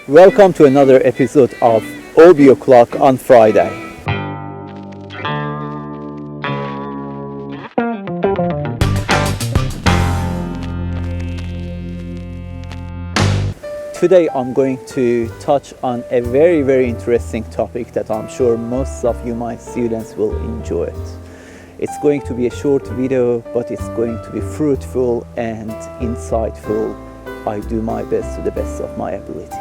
Welcome to another episode of Audio Clock on Friday. Today I'm going to touch on a very interesting topic that I'm sure most of you, my students, will enjoy it. It's going to be a short video, but it's going to be fruitful and insightful. I do my best to the best of my ability.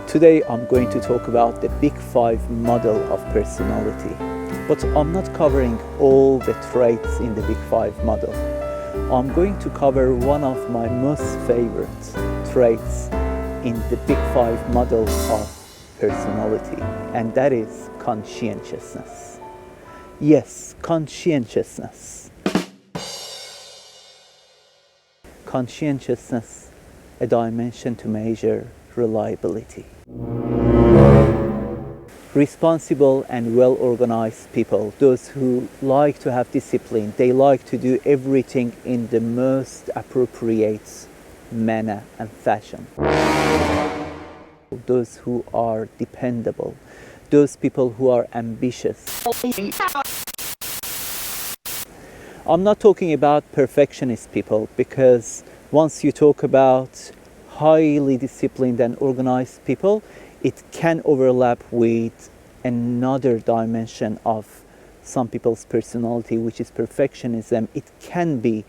Today I'm going to talk about the Big Five model of personality, but I'm not covering all the traits in the Big Five model. I'm going to cover one of my most favorite traits in the Big Five model of personality, and that is conscientiousness. Yes, conscientiousness. Conscientiousness, a dimension to measure reliability. Responsible and well-organized people, those who like to have discipline, they like to do everything in the most appropriate manner and fashion. Those who are dependable, those people who are ambitious. I'm not talking about perfectionist people, because once you talk about highly disciplined and organized people, it can overlap with another dimension of some people's personality, which is perfectionism. It can be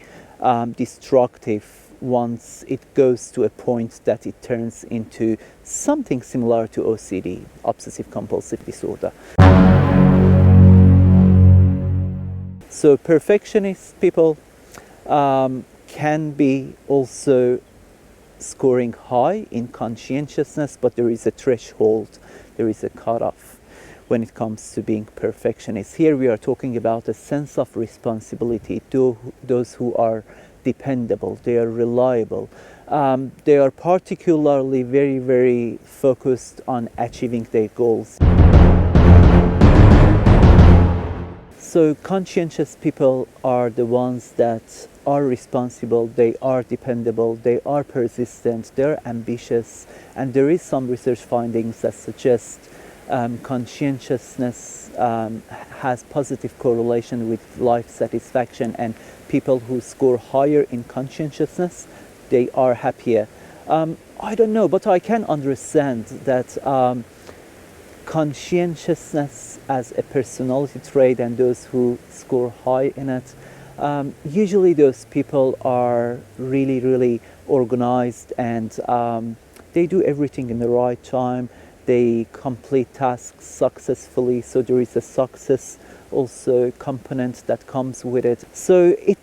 destructive once it goes to a point that it turns into something similar to OCD, obsessive compulsive disorder. So perfectionist people can be also scoring high in conscientiousness, but there is a threshold, there is a cutoff when it comes to being perfectionist. Here we are talking about a sense of responsibility to those who are dependable, they are reliable. They are particularly very focused on achieving their goals. So conscientious people are the ones that are responsible, they are dependable, they are persistent, they're ambitious, and there is some research findings that suggest conscientiousness has positive correlation with life satisfaction, and people who score higher in conscientiousness, they are happier. I don't know, but I can understand that conscientiousness as a personality trait and those who score high in it, usually those people are really organized, and they do everything in the right time. They complete tasks successfully, so there is a success also component that comes with it. So it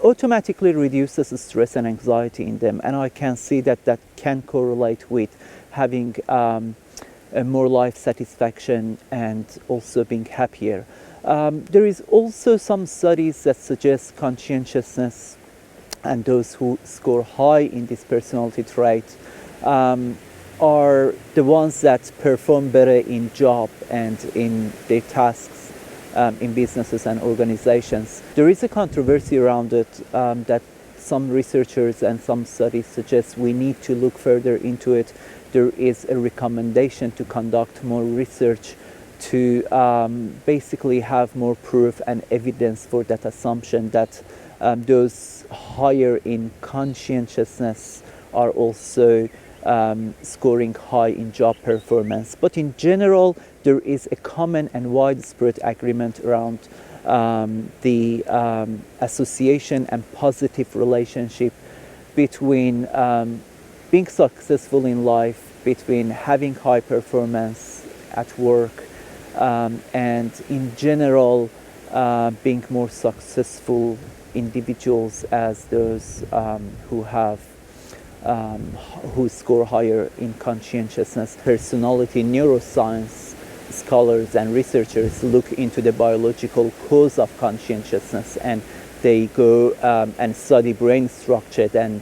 automatically reduces stress and anxiety in them, and I can see that that can correlate with having a more life satisfaction and also being happier. There is also some studies that suggest conscientiousness and those who score high in this personality trait are the ones that perform better in job and in their tasks in businesses and organizations. There is a controversy around it that some researchers and some studies suggest we need to look further into it. There is a recommendation to conduct more research to basically have more proof and evidence for that assumption that those higher in conscientiousness are also scoring high in job performance. But in general, there is a common and widespread agreement around the association and positive relationship between being successful in life, between having high performance at work, and in general being more successful individuals as those who score higher in conscientiousness. Personality neuroscience scholars and researchers look into the biological cause of conscientiousness, and they go and study brain structure, and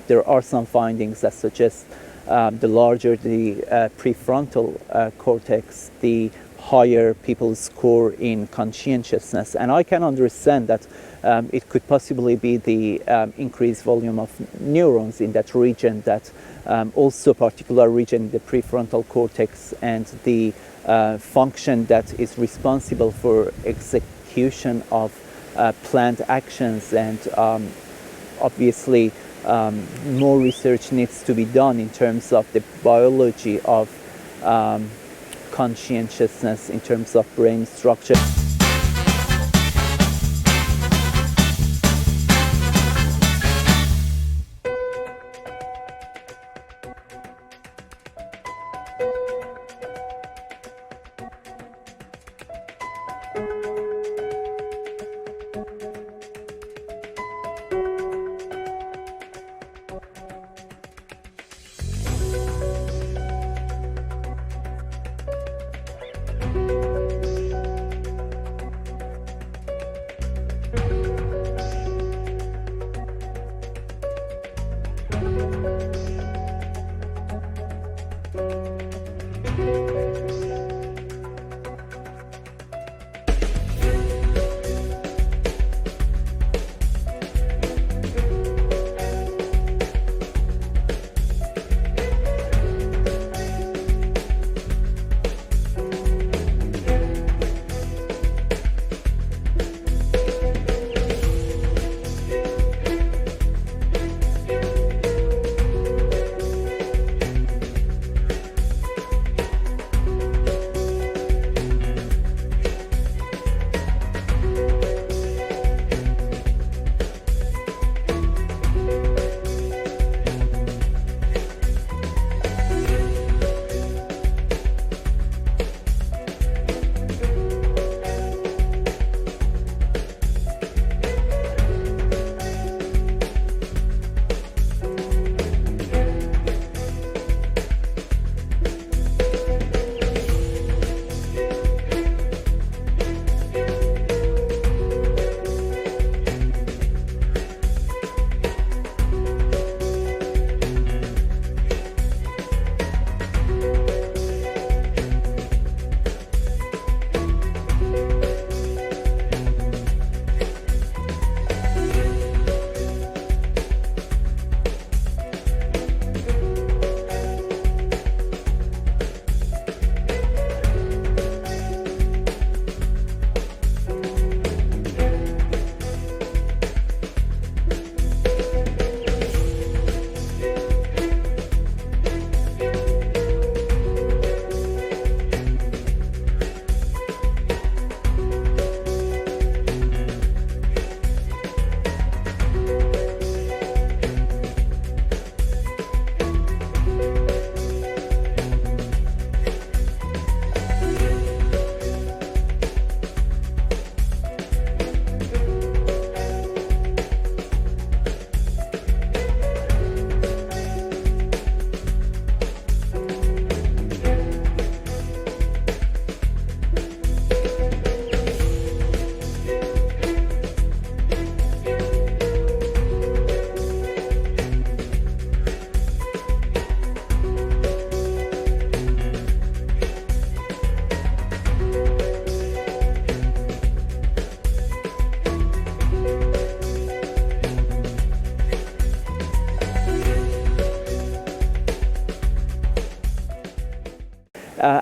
there are some findings that suggest the larger the prefrontal cortex, the higher people score in conscientiousness. And I can understand that it could possibly be the increased volume of neurons in that region, that also particular region in the prefrontal cortex, and the function that is responsible for execution of planned actions. And obviously more research needs to be done in terms of the biology of conscientiousness, in terms of brain structure.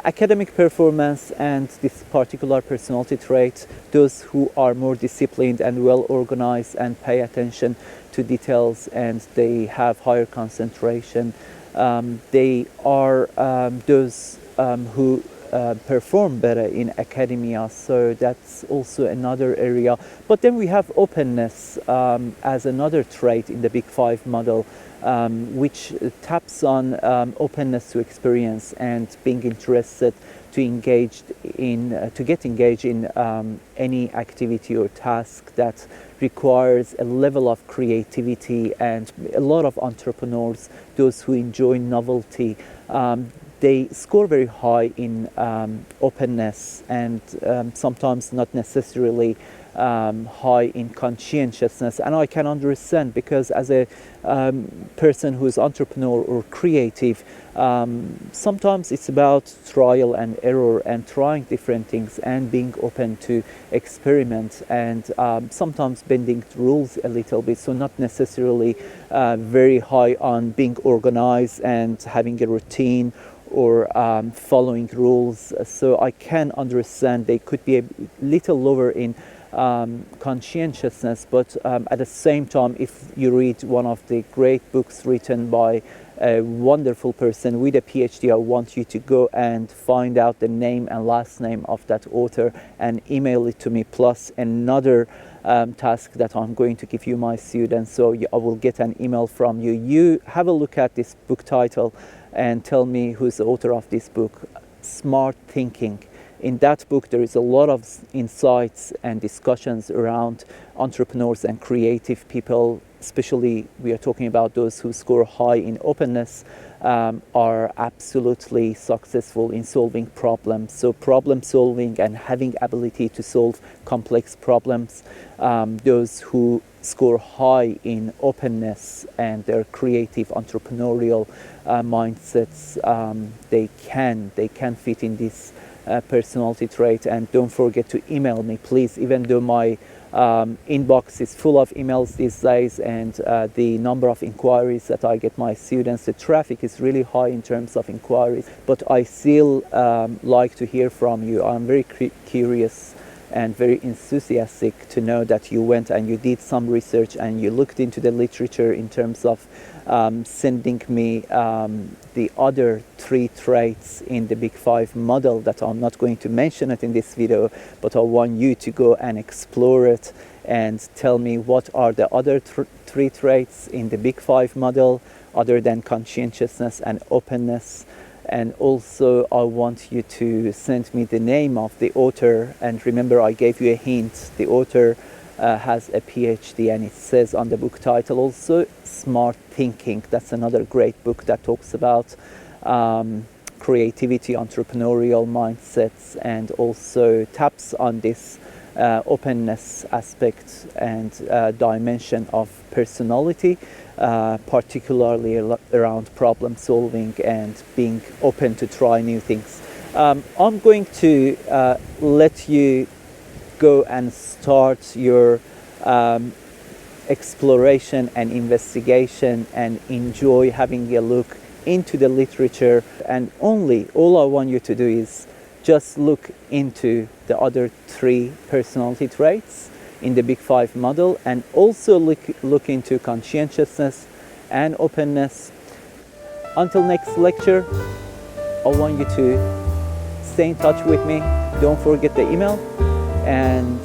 Academic performance and this particular personality trait, those who are more disciplined and well organized and pay attention to details, and they have higher concentration, they are those who perform better in academia. So that's also another area. But then we have openness as another trait in the Big Five model, which taps on openness to experience and being interested to get engaged in any activity or task that requires a level of creativity. And a lot of entrepreneurs, those who enjoy novelty, they score very high in openness, and sometimes not necessarily high in conscientiousness, and I can understand, because as a person who is entrepreneur or creative, sometimes it's about trial and error and trying different things and being open to experiment, and sometimes bending the rules a little bit, so not necessarily very high on being organized and having a routine or following rules. So I can understand they could be a little lower in conscientiousness, but at the same time, if you read one of the great books written by a wonderful person with a PhD, I want you to go and find out the name and last name of that author and email it to me, plus another task that I'm going to give you, my students. So I will get an email from you. You have a look at this book title and tell me who's the author of this book, Smart Thinking. In that book, there is a lot of insights and discussions around entrepreneurs and creative people, especially we are talking about those who score high in openness, are absolutely successful in solving problems. So problem solving and having ability to solve complex problems, those who score high in openness and their creative entrepreneurial mindsets, they can fit in this personality trait. And don't forget to email me, please. Even though my inbox is full of emails these days, and the number of inquiries that I get my students, the traffic is really high in terms of inquiries, but I still like to hear from you. I'm very curious and very enthusiastic to know that you went and you did some research and you looked into the literature in terms of sending me the other 3 traits in the Big 5 model that I'm not going to mention it in this video, but I want you to go and explore it and tell me what are the other 3 traits in the Big 5 model other than conscientiousness and openness. And also I want you to send me the name of the author, and remember I gave you a hint, the author has a PhD, and it says on the book title also Smart Thinking. That's another great book that talks about creativity, entrepreneurial mindsets, and also taps on this openness aspect and dimension of personality, particularly around problem solving and being open to try new things. I'm going to let you go and start your exploration and investigation and enjoy having a look into the literature. And all I want you to do is just look into the other 3 personality traits in the Big 5 model, and also look into conscientiousness and openness. Until next lecture, I want you to stay in touch with me. Don't forget the email, and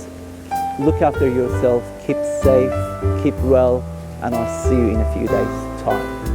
look after yourself, keep safe, keep well, and I'll see you in a few days' time.